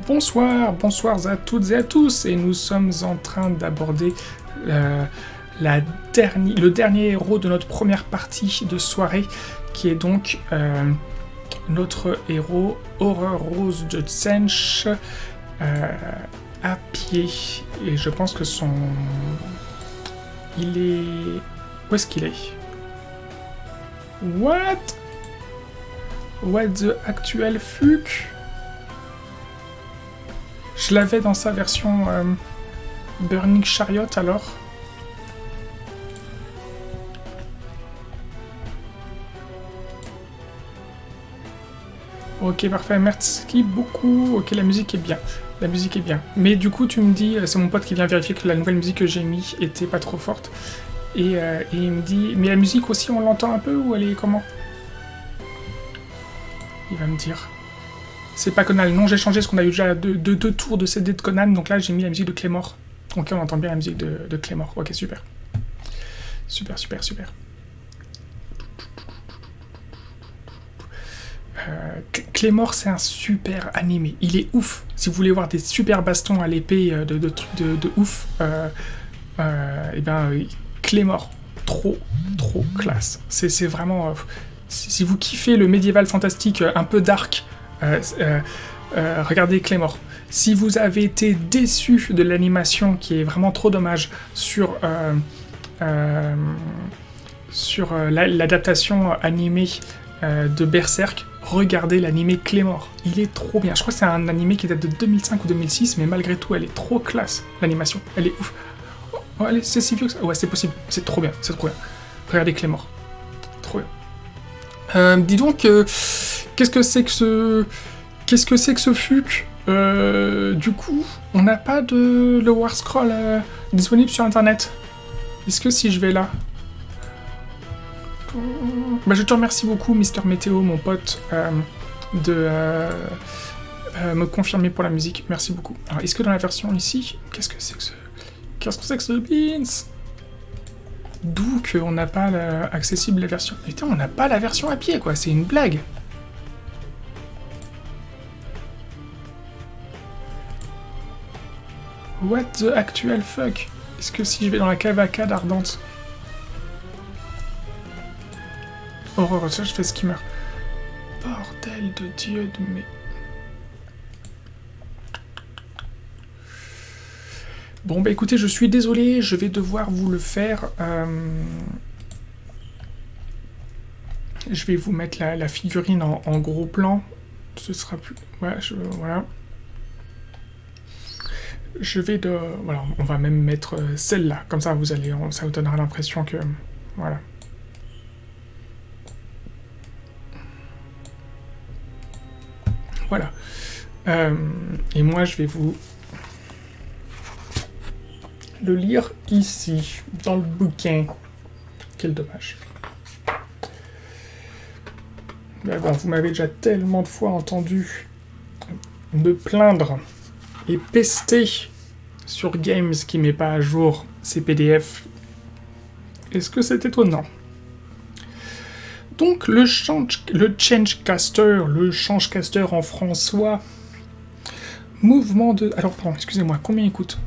Bonsoir, bonsoir à toutes et à tous, et nous sommes en train d'aborder le dernier héros de notre première partie de soirée, qui est donc notre héros Horror Rose de Tsench à pied. Et je pense que il est... Où est-ce qu'il est? What the actual fuck? Je l'avais dans sa version Burning Chariot alors. Ok, parfait, merci beaucoup. Ok, la musique est bien. La musique est bien. Mais du coup, tu me dis, c'est mon pote qui vient vérifier que la nouvelle musique que j'ai mis était pas trop forte. Et il me dit, mais la musique aussi, on l'entend un peu ou elle est comment? Il va me dire. C'est pas Conan, non, j'ai changé parce qu'on a eu déjà deux tours de CD de Conan, donc là j'ai mis la musique de Claymore. Ok, on entend bien la musique de Claymore. Ok, super. Super. Claymore, c'est un super animé. Il est ouf. Si vous voulez voir des super bastons à l'épée de trucs de ouf, et ben Claymore, trop classe. C'est vraiment... si vous kiffez le médiéval fantastique un peu dark, regardez Claymore. Si vous avez été déçu de l'animation, qui est vraiment trop dommage, sur l'adaptation animée de Berserk, regardez l'animé Claymore. Il est trop bien. Je crois que c'est un animé qui date de 2005 ou 2006, mais malgré tout, elle est trop classe, l'animation. Elle est ouf. Oh, c'est si vieux que ça. Ouais, c'est possible. C'est trop bien. Regardez Claymore. Trop bien. Dis donc, qu'est-ce que c'est que ce fuck? Du coup, on n'a pas de le War Scroll disponible sur internet. Est-ce que si je vais là... Bah, je te remercie beaucoup, Mister Météo, mon pote, de me confirmer pour la musique. Merci beaucoup. Alors, est-ce que dans la version ici... Qu'est-ce que c'est que ce beans? D'où qu'on n'a pas accessible la version... Putain, on n'a pas la version à pied, quoi. C'est une blague. What the actual fuck? Est-ce que si je vais dans la cavalcade ardente... Horreur, ça je fais skimmer. Bordel de Dieu de mes... Bon bah écoutez, je suis désolé, je vais devoir vous le faire. Je vais vous mettre la figurine en gros plan. Ce sera plus... Ouais, voilà. Je vais de... Voilà, on va même mettre celle-là. Comme ça, ça vous donnera l'impression que... Voilà. Voilà. Et moi, je vais vous le lire ici, dans le bouquin. Quel dommage. Mais bon, vous m'avez déjà tellement de fois entendu me plaindre et pester sur Games qui met pas à jour ses PDF. Est-ce que c'est étonnant? Donc le Changecaster en François, mouvement de... Alors pardon, excusez-moi, combien il coûte?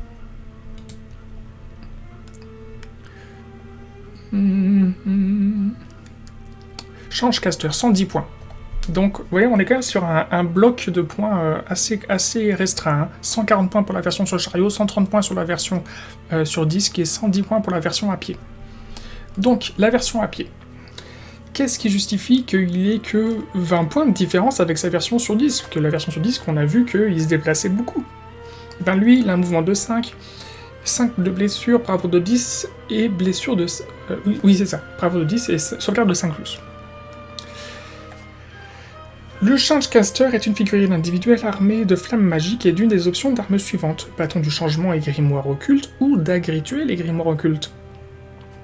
Changecaster, 110 points. Donc, vous voyez, on est quand même sur un bloc de points assez restreint. Hein. 140 points pour la version sur le chariot, 130 points sur la version sur disque et 110 points pour la version à pied. Donc, la version à pied. Qu'est-ce qui justifie qu'il ait que 20 points de différence avec sa version sur disque? Que la version sur disque, on a vu qu'il se déplaçait beaucoup. Ben lui, il a un mouvement de 5, 5 de blessure, bravo de 10, et blessure de... oui, c'est ça, bravo de 10 et sauvegarde de 5+. Le Changecaster est une figurine individuelle armée de flammes magiques et d'une des options d'armes suivantes, bâton du changement et grimoire occulte, ou dague rituelle et grimoire occulte.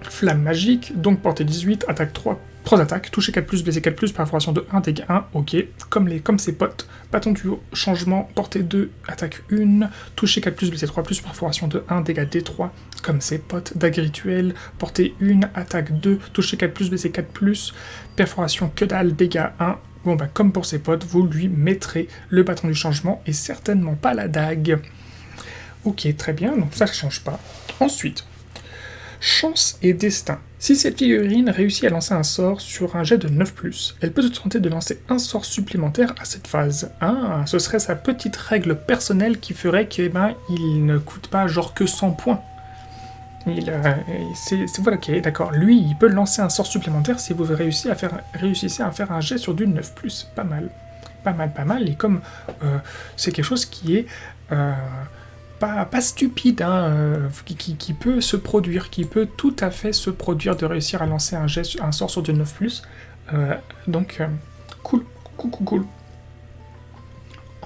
Flamme magique, donc portée 18, attaque 3 attaques, toucher 4+, blessé 4+, perforation de 1, dégâts 1, ok, comme ses potes. Bâton du changement, portée 2, attaque 1, toucher 4+, blessé 3+, perforation de 1, dégâts D3, comme ses potes. Dague rituelle, portée 1, attaque 2, toucher 4+, blessé 4+, perforation que dalle, dégâts 1, bon bah comme pour ses potes, vous lui mettrez le bâton du changement et certainement pas la dague. Ok, très bien, donc ça ne change pas. Ensuite, chance et destin. Si cette figurine réussit à lancer un sort sur un jet de 9+, elle peut tenter de lancer un sort supplémentaire à cette phase. Ah, ce serait sa petite règle personnelle qui ferait qu'il ne coûte pas genre que 100 points. Voilà, ok, d'accord. Lui, il peut lancer un sort supplémentaire si vous réussissez à faire un jet sur du 9+. Pas mal. Pas mal, pas mal. Et comme c'est quelque chose qui est pas stupide, hein, qui peut se produire, qui peut tout à fait se produire de réussir à lancer un sort sur du 9+. Donc, cool.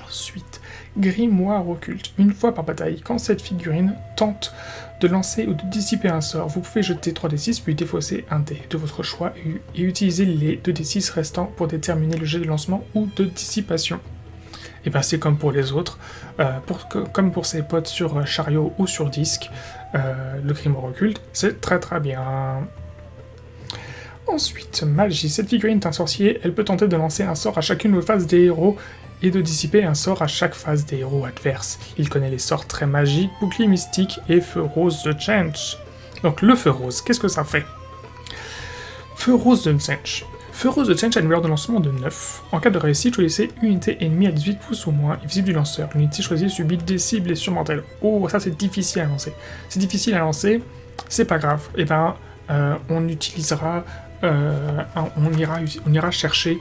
Ensuite, grimoire occulte. Une fois par bataille, quand cette figurine tente de lancer ou de dissiper un sort, vous pouvez jeter 3d6 puis défausser un dé de votre choix et utiliser les 2d6 restants pour déterminer le jet de lancement ou de dissipation. Et bien c'est comme pour les autres, comme pour ses potes sur chariot ou sur disque, le grimoire occulte, c'est très très bien. Ensuite, magie. Cette figurine est un sorcier, elle peut tenter de lancer un sort à chacune des phases des héros et de dissiper un sort à chaque phase des héros adverses. Il connaît les sorts très magiques, bouclier mystique et feu rose de Change. Donc le feu rose, qu'est-ce que ça fait? Feu rose de Change. Feu rose de Change a une valeur de lancement de 9. En cas de réussite, choisissez une unité ennemie à 18 pouces ou moins et visible du lanceur. L'unité choisie subit des cibles et blessures. Oh, ça c'est difficile à lancer. C'est difficile à lancer, c'est pas grave. Et on utilisera... on ira chercher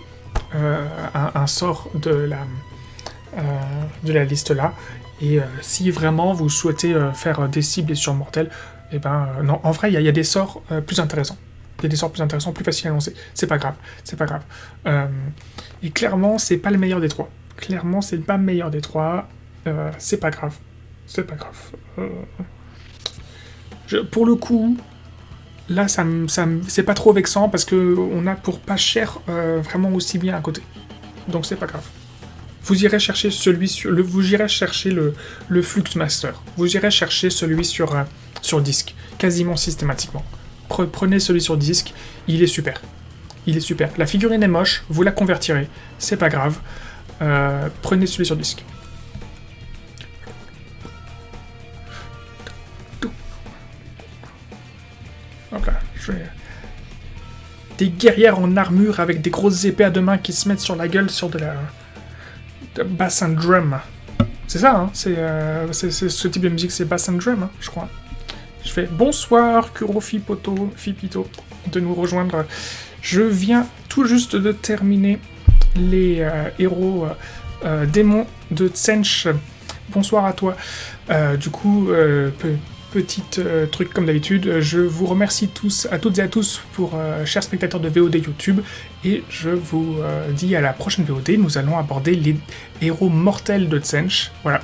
un sort de la liste là, et si vraiment vous souhaitez faire des cibles et surmortelles, non, en vrai il y a des sorts plus intéressants. Il y a des sorts plus intéressants, plus faciles à lancer. C'est pas grave. Et clairement, c'est pas le meilleur des trois. C'est pas grave. Pour le coup, là, c'est pas trop vexant parce que on a pour pas cher vraiment aussi bien à côté. Donc c'est pas grave. Vous irez chercher le Fluxmaster. Vous irez chercher celui sur disque, quasiment systématiquement. Prenez celui sur disque, il est super. La figurine est moche, vous la convertirez, c'est pas grave. Prenez celui sur disque. Hop là, des guerrières en armure avec des grosses épées à deux mains qui se mettent sur la gueule sur de bass and drum. C'est ça, hein, c'est ce type de musique, c'est bass and drum, hein, je crois. Je fais bonsoir Kuro Fipito de nous rejoindre. Je viens tout juste de terminer les héros démons de Tsench. Bonsoir à toi. Du coup, petit truc comme d'habitude, je vous remercie à toutes et à tous pour chers spectateurs de VOD YouTube, et je vous dis à la prochaine VOD. Nous allons aborder les héros mortels de Tsench. Voilà.